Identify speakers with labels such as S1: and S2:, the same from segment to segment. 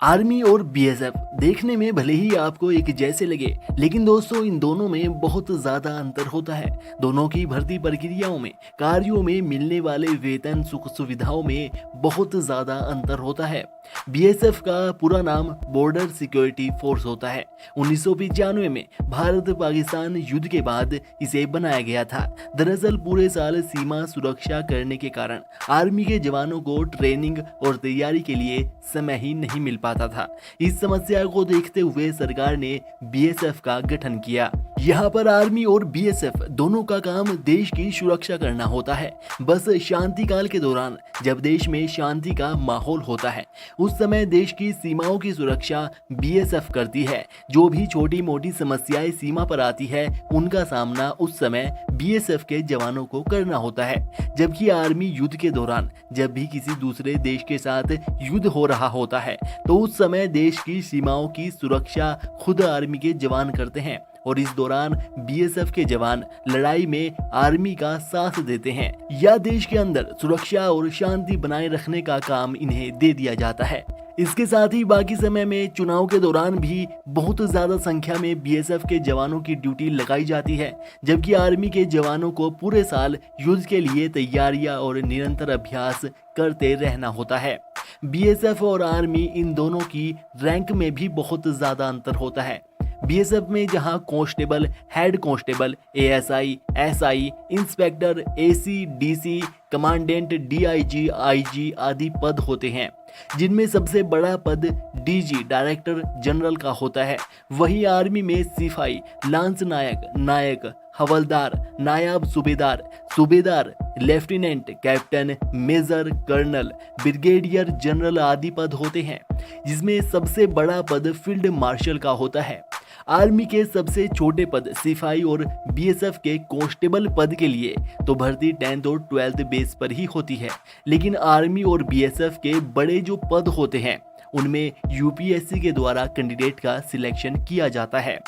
S1: Army और BSF देखने में भले ही आपको एक जैसे लगे, लेकिन दोस्तों इन दोनों में बहुत ज्यादा अंतर होता है। दोनों की भर्ती प्रक्रियाओं में, कार्यों में, मिलने वाले वेतन, सुख सुविधाओं में बहुत ज्यादा अंतर होता है। बीएसएफ का पूरा नाम बॉर्डर सिक्योरिटी फोर्स होता है। 1995 में भारत पाकिस्तान युद्ध के बाद इसे बनाया गया था। दरअसल पूरे साल सीमा सुरक्षा करने के कारण आर्मी के जवानों को ट्रेनिंग और तैयारी के लिए समय ही नहीं मिल पाता था। इस समस्या को देखते हुए सरकार ने बीएसएफ का गठन किया। यहाँ पर आर्मी और बीएसएफ दोनों का काम देश की सुरक्षा करना होता है। बस शांति काल के दौरान जब देश में शांति का माहौल होता है, उस समय देश की सीमाओं की सुरक्षा बीएसएफ करती है। जो भी छोटी मोटी समस्याएं सीमा पर आती है, उनका सामना उस समय बीएसएफ के जवानों को करना होता है। जबकि आर्मी युद्ध के दौरान जब भी किसी दूसरे देश के साथ युद्ध हो रहा होता है, तो उस समय देश की सीमाओं की सुरक्षा खुद आर्मी के जवान करते हैं और इस दौरान बीएसएफ के जवान लड़ाई में आर्मी का साथ देते हैं या देश के अंदर सुरक्षा और शांति बनाए रखने का काम इन्हें दे दिया जाता है। इसके साथ ही बाकी समय में चुनाव के दौरान भी बहुत ज्यादा संख्या में बीएसएफ के जवानों की ड्यूटी लगाई जाती है, जबकि आर्मी के जवानों को पूरे साल युद्ध के लिए तैयारियां और निरंतर अभ्यास करते रहना होता है। बीएसएफ और आर्मी इन दोनों की रैंक में भी बहुत ज्यादा अंतर होता है। बीएसएफ में जहां constable, head constable, ASI, SI, inspector, AC, DC, commandant, DIG, IG आदि पद होते हैं, जिनमें सबसे बड़ा पद डीजी डायरेक्टर जनरल का होता है। वहीं आर्मी में सिपाही, लांस नायक, नायक, हवलदार, naib subedar, subedar, lieutenant, captain, major, colonel, brigadier general आदि पद होते हैं, जिसमें सबसे बड़ा पद फील्ड मार्शल का होता है। आर्मी के सबसे छोटे पद सिपाही और बीएसएफ के कांस्टेबल पद के लिए तो भर्ती 10th और 12th बेस पर ही होती है, लेकिन आर्मी और बीएसएफ के बड़े जो पद होते हैं उनमें यूपीएससी के द्वारा कैंडिडेट का सिलेक्शन किया जाता है।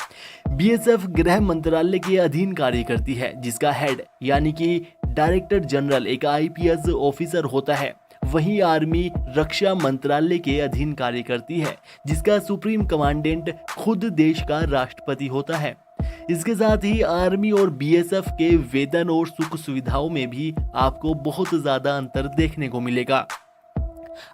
S1: बीएसएफ गृह मंत्रालय के अधीन कार्य करती है, जिसका हेड यानी कि डायरेक्टर जनरल एक आईपीएस ऑफिसर होता है। वहीं आर्मी रक्षा मंत्रालय के अधीन कार्य करती है, जिसका सुप्रीम कमांडेंट खुद देश का राष्ट्रपति होता है। इसके साथ ही आर्मी और बीएसएफ के वेतन और सुख सुविधाओं में भी आपको बहुत ज्यादा अंतर देखने को मिलेगा।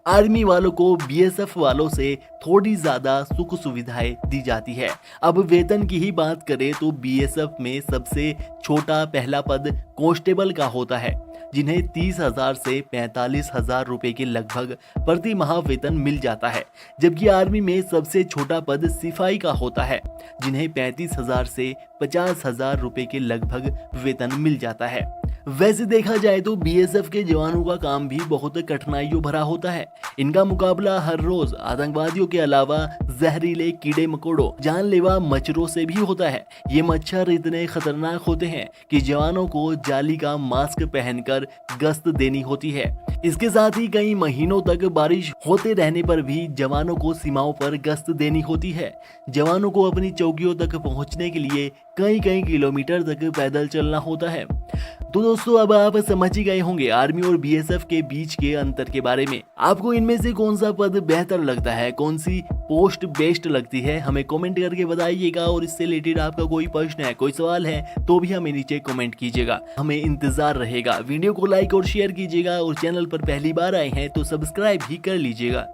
S1: आर्मी वालों को बीएसएफ वालों से थोड़ी ज्यादा सुख सुविधाएं दी जाती है। अब वेतन की ही बात करें तो बीएसएफ में सबसे छोटा पहला पद कांस्टेबल का होता है, जिन्हें 30,000 से 45,000 रुपए के लगभग प्रति माह वेतन मिल जाता है। जबकि आर्मी में सबसे छोटा पद सिपाही का होता है, जिन्हें 35,000 से 50,000 रुपए के लगभग वेतन मिल जाता है। वैसे देखा जाए तो बीएसएफ के जवानों का काम भी बहुत कठिनाइयों भरा होता है। इनका मुकाबला हर रोज आतंकवादियों के अलावा जहरीले कीड़े मकोड़ों, जानलेवा मच्छरों से भी होता है। ये मच्छर इतने खतरनाक होते हैं कि जवानों को जाली का मास्क पहनकर गश्त देनी होती है। इसके साथ ही कई महीनों तक बारिश होते रहने पर भी जवानों को सीमाओं पर गश्त देनी होती है। जवानों को अपनी चौकियों तक पहुंचने के लिए कई किलोमीटर तक पैदल चलना होता है। तो दोस्तों अब आप समझ ही गए होंगे आर्मी और बीएसएफ के बीच के अंतर के बारे में। आपको इनमें से कौन सा पद बेहतर लगता है, कौन सी पोस्ट बेस्ट लगती है, हमें कमेंट करके बताइएगा। और इससे रिलेटेड आपका कोई प्रश्न है, कोई सवाल है तो भी हमें नीचे कमेंट कीजिएगा, हमें इंतजार रहेगा। वीडियो को लाइक और शेयर कीजिएगा और चैनल पर पहली बार आए हैं तो सब्सक्राइब भी कर लीजिएगा।